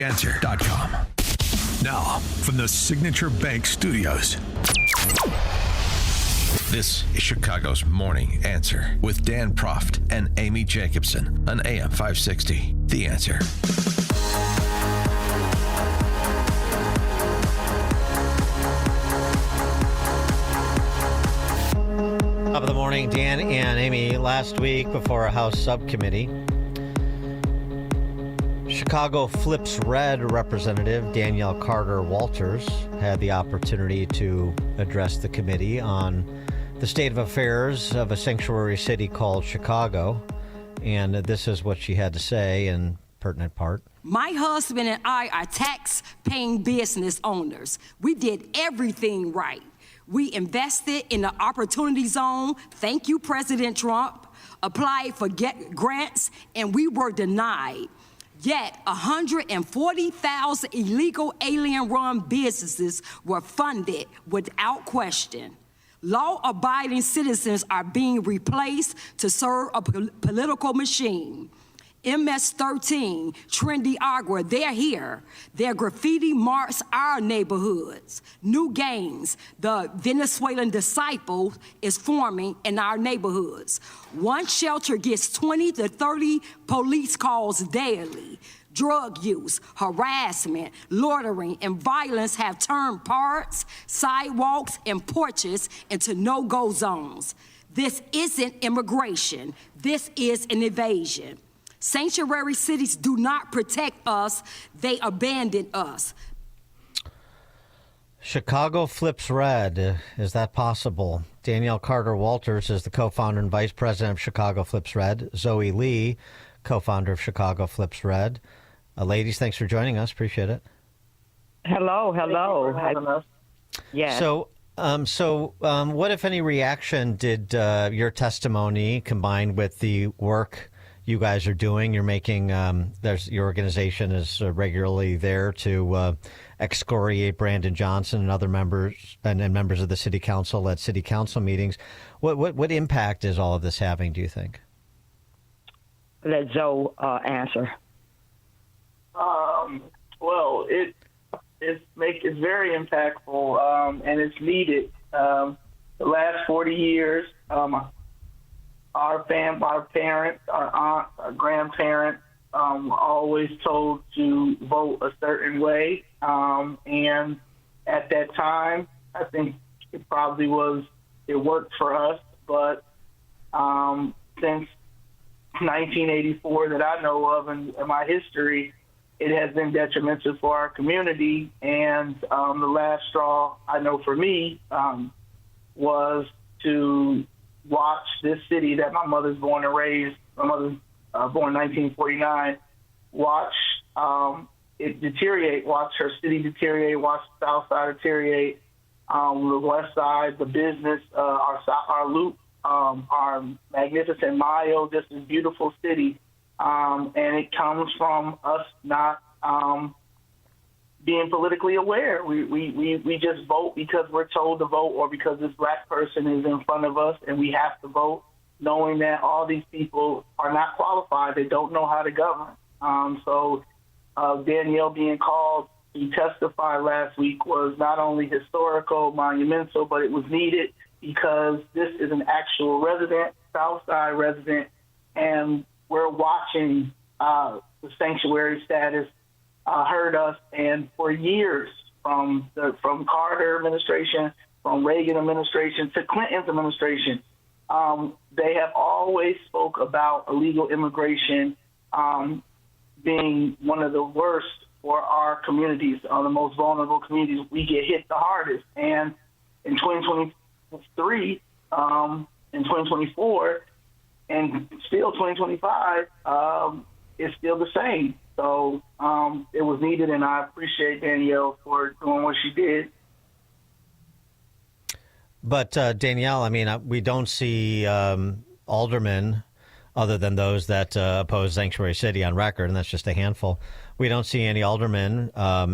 Answer.com. Now, from the Signature Bank Studios. This is Chicago's Morning Answer with Dan Proft and Amy Jacobson on AM 560. The Answer. Top of the morning, Dan and Amy. Last week, before a House subcommittee, Chicago Flips Red Representative Danielle Carter-Walters had the opportunity to address the committee on the state of affairs of a sanctuary city called Chicago. And this is what she had to say in pertinent part. My husband and I are tax-paying business owners. We did everything right. We invested in the Opportunity Zone. Thank you, President Trump. Applied for grants, and we were denied. Yet 140,000 illegal alien-run businesses were funded without question. Law-abiding citizens are being replaced to serve a political machine. MS-13, Trendy Agua, they're here. Their graffiti marks our neighborhoods. New gangs, the Venezuelan Disciple, is forming in our neighborhoods. One shelter gets 20 to 30 police calls daily. Drug use, harassment, loitering, and violence have turned parks, sidewalks, and porches into no-go zones. This isn't immigration. This is an invasion. Sanctuary cities do not protect us. They abandon us. Chicago Flips Red. Is that possible? Danielle Carter-Walters is the co-founder and vice president of Chicago Flips Red. Zoe Leigh, co-founder of Chicago Flips Red. Ladies, thanks for joining us. Appreciate it. Hello. Yeah. So, what, if any, reaction did your testimony combined with the work you guys are doing? You're making, your organization is regularly there to excoriate Brandon Johnson and other members and members of the city council at city council meetings. What impact is all of this having, do you think? Let Zoe answer. Well, it's very impactful, and it's needed. The last 40 years, our parents, our aunts, our grandparents, always told to vote a certain way. And at that time, I think it worked for us. But since 1984 that I know of in my history, it has been detrimental for our community. And the last straw, I know for me, was to watch this city that my mother's born and raised. My mother's born in 1949. Watch it deteriorate. Watch her city deteriorate. Watch the South Side deteriorate. The West Side, the business, our loop, our magnificent Mayo, just this beautiful city. And it comes from us not being politically aware. We just vote because we're told to vote or because this black person is in front of us and we have to vote, knowing that all these people are not qualified. They don't know how to govern. So Danielle being called to testify last week was not only historical, monumental, but it was needed because this is an actual resident, South Side resident, and we're watching the sanctuary status hurt us. And for years, from Carter administration, from Reagan administration to Clinton's administration, they have always spoke about illegal immigration being one of the worst for our communities, the most vulnerable communities. We get hit the hardest. And in 2023, in 2024, and still 2025, it's still the same. So it was needed, and I appreciate Danielle for doing what she did. But Danielle, I mean, we don't see aldermen, other than those that oppose Sanctuary City on record, and that's just a handful. We don't see any aldermen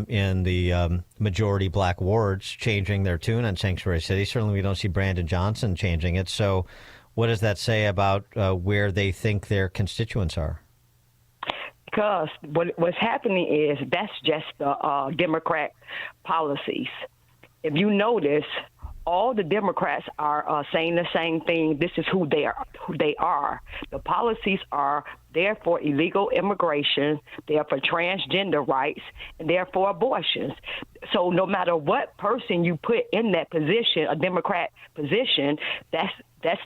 in the majority black wards changing their tune on Sanctuary City. Certainly we don't see Brandon Johnson changing it. So what does that say about where they think their constituents are? because what's happening is that's just the Democrat policies. If you notice, all the Democrats are saying the same thing. This is who they are. The policies are there for illegal immigration, they're for transgender rights, and they're for abortions. So no matter what person you put in that position, a Democrat position, that's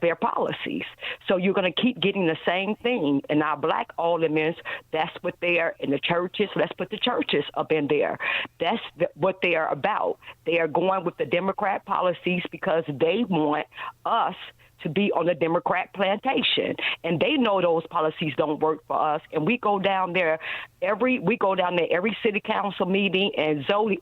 their policies. So you're going to keep getting the same thing. And our black aldermen, that's what they're in the churches. Let's put the churches up in there. That's what they are about. They are going with the Democrat policies because they want us to be on the Democrat plantation. And they know those policies don't work for us. And we go down there every city council meeting. And Zoe,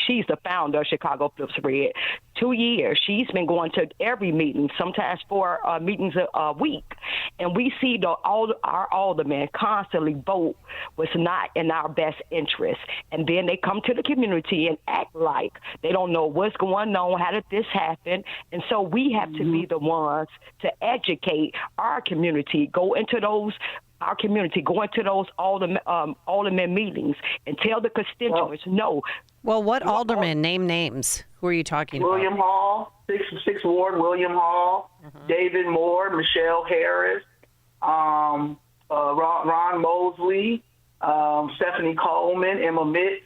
she's the founder of Chicago Flips Red. 2 years, she's been going to every meeting, sometimes 4 meetings a week. And we see our aldermen constantly vote what's not in our best interest. And then they come to the community and act like they don't know what's going on, how did this happen? And so we have to be the ones to educate our community, go into those alderman meetings and tell the constituents no. Well, what aldermen? Name names. Who are you talking William about? Hall, 6th Ward, William Hall, David Moore, Michelle Harris, Ron Mosley, Stephanie Coleman, Emma Mitz,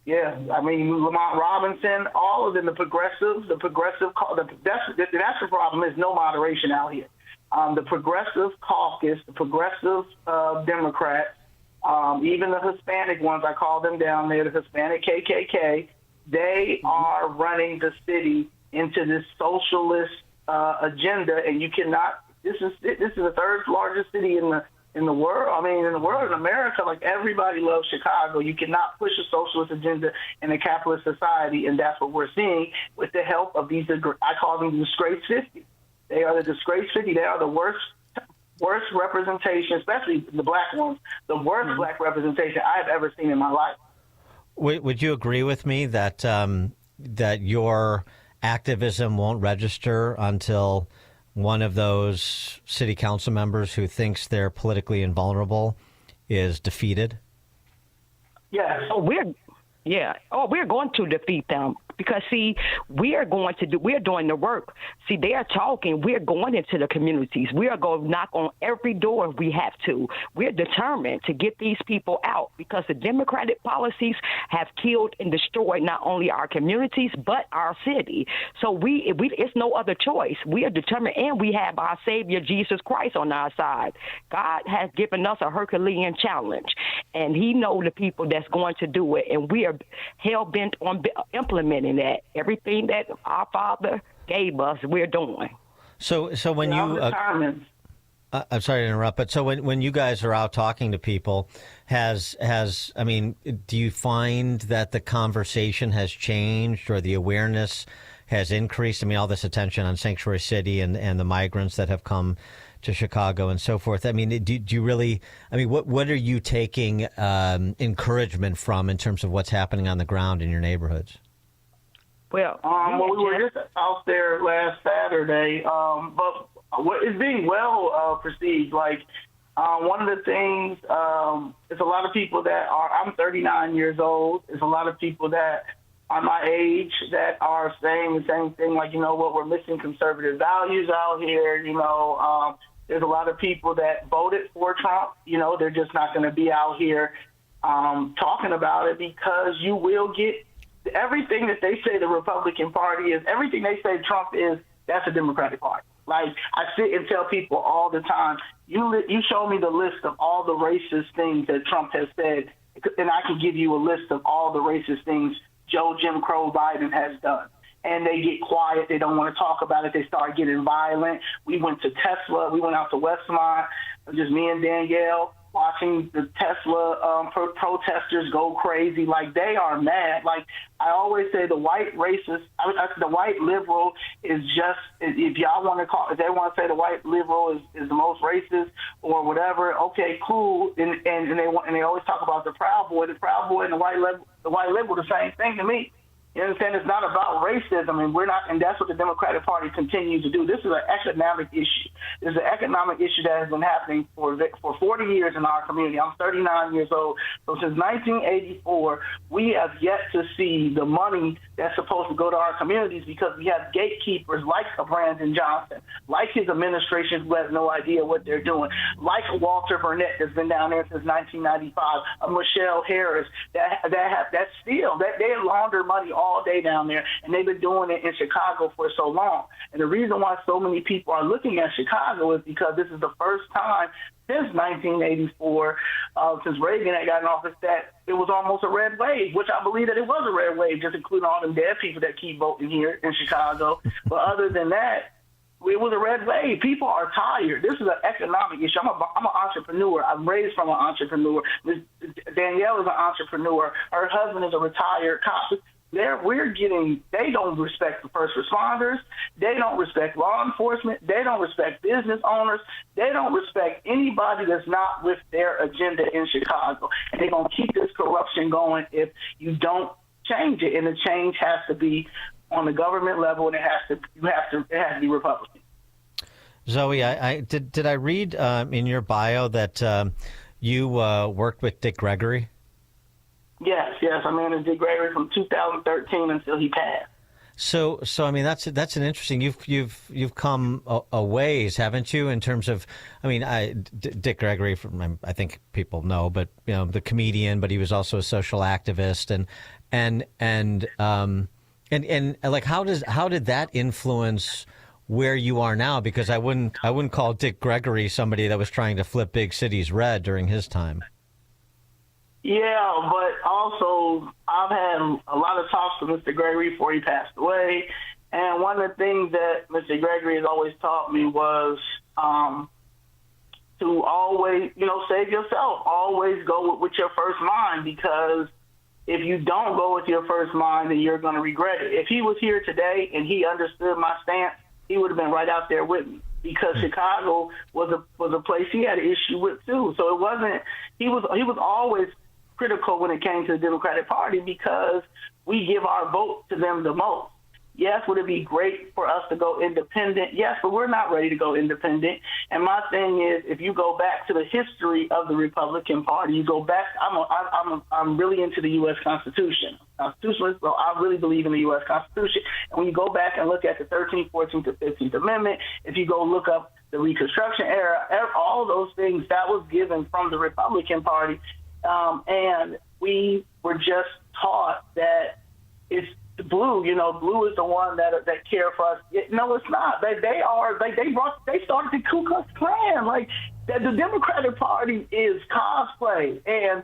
Lamont Robinson, all of them, the progressive, that's the problem is no moderation out here. The progressive caucus, the progressive Democrats, even the Hispanic ones, I call them down there, the Hispanic KKK, they are running the city into this socialist agenda, and you cannot. This is the third largest city in the world. I mean, in America, like everybody loves Chicago. You cannot push a socialist agenda in a capitalist society, and that's what we're seeing with the help of these. I call them the disgrace 50. They are the disgrace 50. They are the worst representation, especially the black ones, the worst black representation I've ever seen in my life. Would you agree with me that that your activism won't register until one of those city council members who thinks they're politically invulnerable is defeated? Yes. We're going to defeat them because, see, we're doing the work. See, they are talking. We're going into the communities. We are going to knock on every door if we have to. We're determined to get these people out because the Democratic policies have killed and destroyed not only our communities but our city. So it's no other choice. We are determined, and we have our Savior Jesus Christ on our side. God has given us a Herculean challenge, and He knows the people that's going to do it, and we are hell-bent on implementing that. Everything that our Father gave us, we're doing. So when I'm sorry to interrupt, but so when you guys are out talking to people, do you find that the conversation has changed or the awareness has increased? I mean, all this attention on Sanctuary City and the migrants that have come to Chicago and so forth. I mean, do you really? I mean, what are you taking encouragement from in terms of what's happening on the ground in your neighborhoods? Well, we were just out there last Saturday, but it's being well perceived. Like one of the things, it's a lot of people that are. I'm 39 years old. There's a lot of people that are my age that are saying the same thing. Like, you know what, we're missing conservative values out here. You know, there's a lot of people that voted for Trump. You know, they're just not going to be out here talking about it because you will get. Everything that they say the Republican Party is, everything they say Trump is, that's a Democratic Party. Like, I sit and tell people all the time, you show me the list of all the racist things that Trump has said, and I can give you a list of all the racist things Joe Jim Crow Biden has done. And they get quiet. They don't want to talk about it. They start getting violent. We went to Tesla. We went out to Westmont, just me and Danielle, watching the Tesla protesters go crazy. Like, they are mad. Like, I always say the white racist, the white liberal is just, if y'all want to call, if they want to say the white liberal is the most racist or whatever, okay, cool. And they always talk about the Proud Boy. The Proud Boy and the white liberal, the same thing to me. You understand? It's not about racism, and that's what the Democratic Party continues to do. This is an economic issue. This is an economic issue that has been happening for 40 years in our community. I'm 39 years old. So since 1984, we have yet to see the money that's supposed to go to our communities because we have gatekeepers like a Brandon Johnson, like his administration who has no idea what they're doing, like a Walter Burnett that's been down there since 1995, a Michelle Harris that they launder money all day down there, and they've been doing it in Chicago for so long. And the reason why so many people are looking at Chicago is because this is the first time since 1984, since Reagan had gotten office, that it was almost a red wave, which I believe that it was a red wave, just including all them dead people that keep voting here in Chicago. But other than that, it was a red wave. People are tired. This is an economic issue. I'm an entrepreneur. I'm raised from an entrepreneur. Danielle is an entrepreneur. Her husband is a retired cop. They don't respect the first responders. They don't respect law enforcement. They don't respect business owners. They don't respect anybody that's not with their agenda in Chicago. And they're going to keep this corruption going if you don't change it. And the change has to be on the government level, and it has to be Republican. Zoe, did I read in your bio that you worked with Dick Gregory? Yes. I managed Dick Gregory from 2013 until he passed. So I mean that's an interesting. You've come a ways, haven't you? In terms of, I mean, Dick Gregory, I think people know, but the comedian, but he was also a social activist, and like how did that influence where you are now? Because I wouldn't call Dick Gregory somebody that was trying to flip big cities red during his time. Yeah, but also I've had a lot of talks with Mr. Gregory before he passed away, and one of the things that Mr. Gregory has always taught me was to always, save yourself. Always go with your first mind, because if you don't go with your first mind, then you're going to regret it. If he was here today and he understood my stance, he would have been right out there with me, because Chicago was a place he had an issue with too. So it wasn't, he was always critical when it came to the Democratic Party, because we give our vote to them the most. Yes, would it be great for us to go independent? Yes, but we're not ready to go independent. And my thing is, if you go back to the history of the Republican Party, you go back. I'm really into the U.S. Constitution, Constitutionalist. So I really believe in the U.S. Constitution. And when you go back and look at the 13th, 14th, and 15th Amendment, if you go look up the Reconstruction era, all those things that was given from the Republican Party, and we were just taught that it's blue. Blue is the one that care for us. No, it's not. They started the Ku Klux Klan. Like the Democratic Party is cosplay, and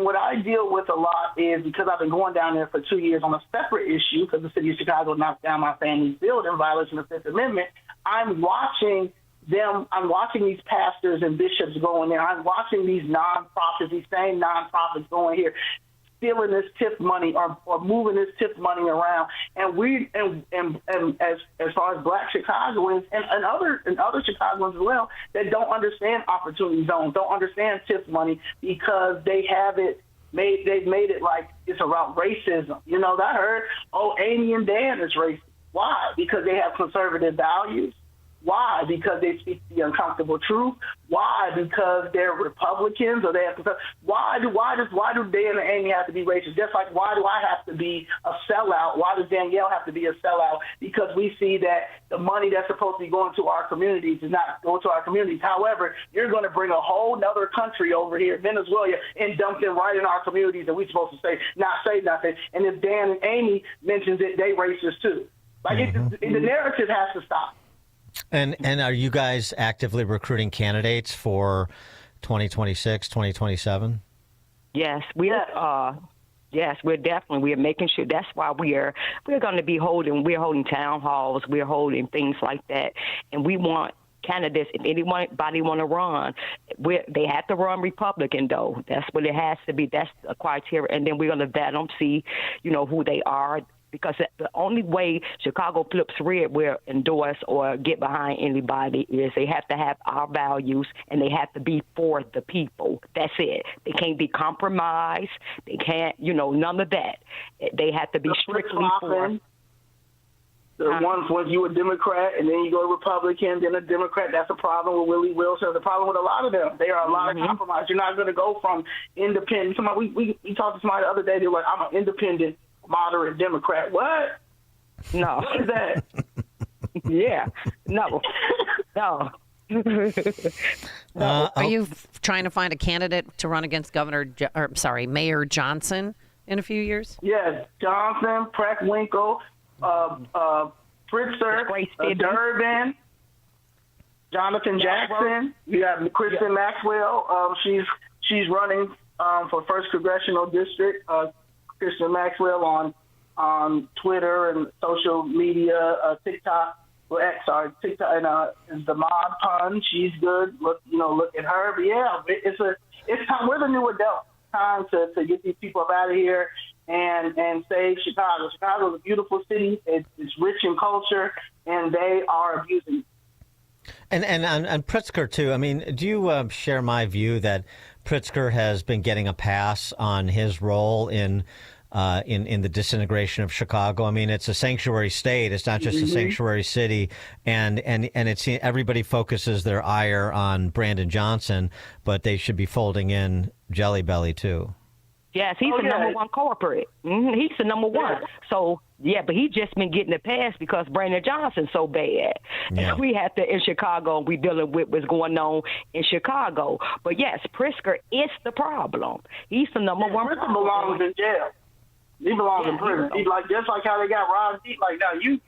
what I deal with a lot is, because I've been going down there for 2 years on a separate issue, because the city of Chicago knocked down my family's building in violation of the Fifth Amendment. I'm watching these pastors and bishops go in there. I'm watching these these same nonprofits going here, stealing this TIF money or moving this TIF money around. And as far as Black Chicagoans and other Chicagoans as well, that don't understand opportunity zones, don't understand TIF money, because they've made it like it's about racism. I heard, Amy and Dan is racist. Why? Because they have conservative values. Why? Because they speak the uncomfortable truth. Why? Because they're Republicans, or they have to. Why do Dan and Amy have to be racist? Just like, why do I have to be a sellout? Why does Danielle have to be a sellout? Because we see that the money that's supposed to be going to our communities is not going to our communities. However, you're going to bring a whole nother country over here, Venezuela, and dump them right in our communities, and we're supposed to say nothing. And if Dan and Amy mentions it, they racist too. Like the narrative has to stop. And are you guys actively recruiting candidates for 2026, 2027? Yes, we're making sure. That's why we're going to be holding town halls, we're holding things like that, and we want candidates. If anybody want to run, they have to run Republican though. That's what it has to be. That's a criteria, and then we're going to vet them, see, who they are. because the only way Chicago flips red will endorse or get behind anybody is they have to have our values and they have to be for the people. That's it. They can't be compromised. They can't, none of that. They have to be strictly for. The ones when you a Democrat and then you go Republican, then a Democrat, that's a problem with Willie Wilson. That's a problem with a lot of them. There are a lot of compromise. You're not going to go from independent. We talked to somebody the other day. They were like, I'm an independent, moderate Democrat. What? No. What is that? Yeah. No. No. Are you trying to find a candidate to run against Mayor Johnson in a few years? Yes. Johnson, Preckwinkle, Pritzker, Durbin, Jonathan Jackson. You got Kristen Maxwell. She's running for 1st Congressional District. Kristen Maxwell on Twitter and social media, TikTok. TikTok and is the mod pun. She's good. Look at her. But yeah, it's time. We're the new adults. Time to get these people up out of here and save Chicago. Chicago is a beautiful city. It's rich in culture, and they are abusing it. And Pritzker too. I mean, do you share my view that Pritzker has been getting a pass on his role in the disintegration of Chicago? I mean, it's a sanctuary state. It's not just a sanctuary city, and it's everybody focuses their ire on Brandon Johnson, but they should be folding in Jelly Belly too. Yes, he's the number one corporate. He's the number one. Yeah. So, but he just been getting the pass because Brandon Johnson's so bad. Yeah. And we have to, in Chicago, we dealing with what's going on in Chicago. But yes, Pritzker is the problem. He's the number one Pritzker problem. belongs in jail. He belongs in prison. He's like, just like how they got Ron Deep. Like, no, he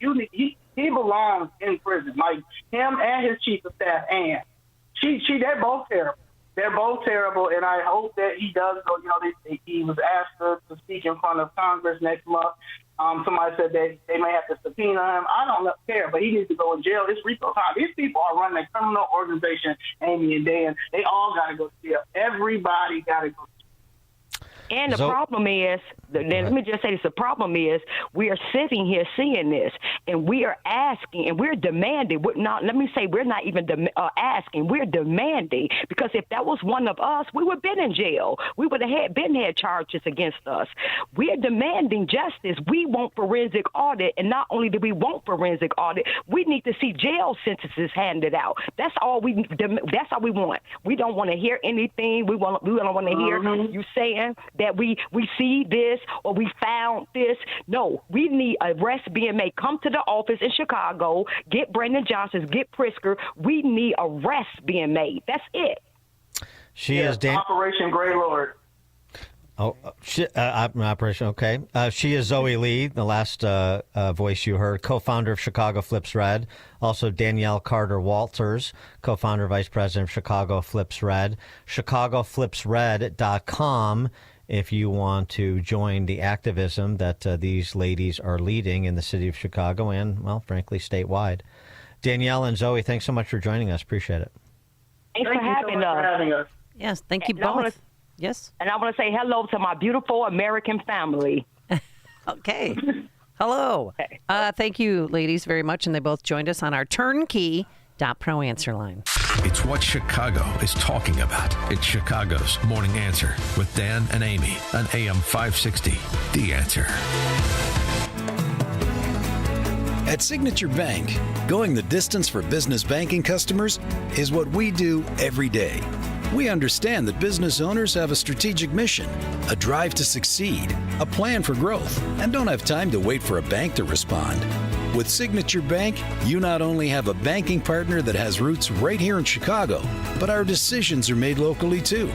belongs in prison. Like him and his chief of staff, Ann. They're both terrible. They're both terrible, and I hope that he does go. He was asked to speak in front of Congress next month. Somebody said that they may have to subpoena him. I don't care, but he needs to go in jail. It's RICO time. These people are running a criminal organization, Amy and Dan. They all got to go to jail. Everybody got to go to jail. And the problem is, let me just say this, the problem is we are sitting here seeing this, and we are asking, and we're demanding. We're not even asking, we're demanding, because if that was one of us, we would have been in jail. We would have had charges against us. We are demanding justice. We want forensic audit, and not only do we want forensic audit, we need to see jail sentences handed out. That's all we want. We don't want to hear anything. We don't want to hear you saying that we see this or we found this. No, we need arrests being made. Come to the office in Chicago, get Brandon Johnson, get Pritzker. We need arrests being made. That's it. She is Operation Grey Lord. Operation. Okay. She is Zoe Leigh, the last voice you heard, co-founder of Chicago Flips Red. Also Danielle Carter Walters, co-founder, vice president of Chicago Flips Red. ChicagoFlipsRed.com if you want to join the activism that these ladies are leading in the city of Chicago and, well, frankly, statewide. Danielle and Zoe, thanks so much for joining us. Appreciate it. Thanks for having us. Yes, thank you both. Yes. And I want to say hello to my beautiful American family. Okay. Hello. Thank you, ladies, very much. And they both joined us on our turnkey.pro answer line. It's what Chicago is talking about. It's Chicago's Morning Answer with Dan and Amy on AM 560. The Answer. At Signature Bank, going the distance for business banking customers is what we do every day. We understand that business owners have a strategic mission, a drive to succeed, a plan for growth, and don't have time to wait for a bank to respond. With Signature Bank, you not only have a banking partner that has roots right here in Chicago, but our decisions are made locally too.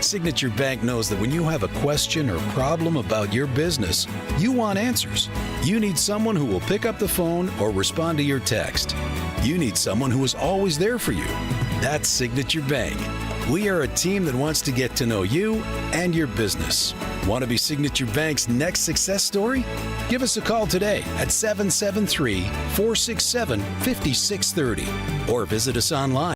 Signature Bank knows that when you have a question or problem about your business, you want answers. You need someone who will pick up the phone or respond to your text. You need someone who is always there for you. That's Signature Bank. We are a team that wants to get to know you and your business. Want to be Signature Bank's next success story? Give us a call today at 773-467-5630 or visit us online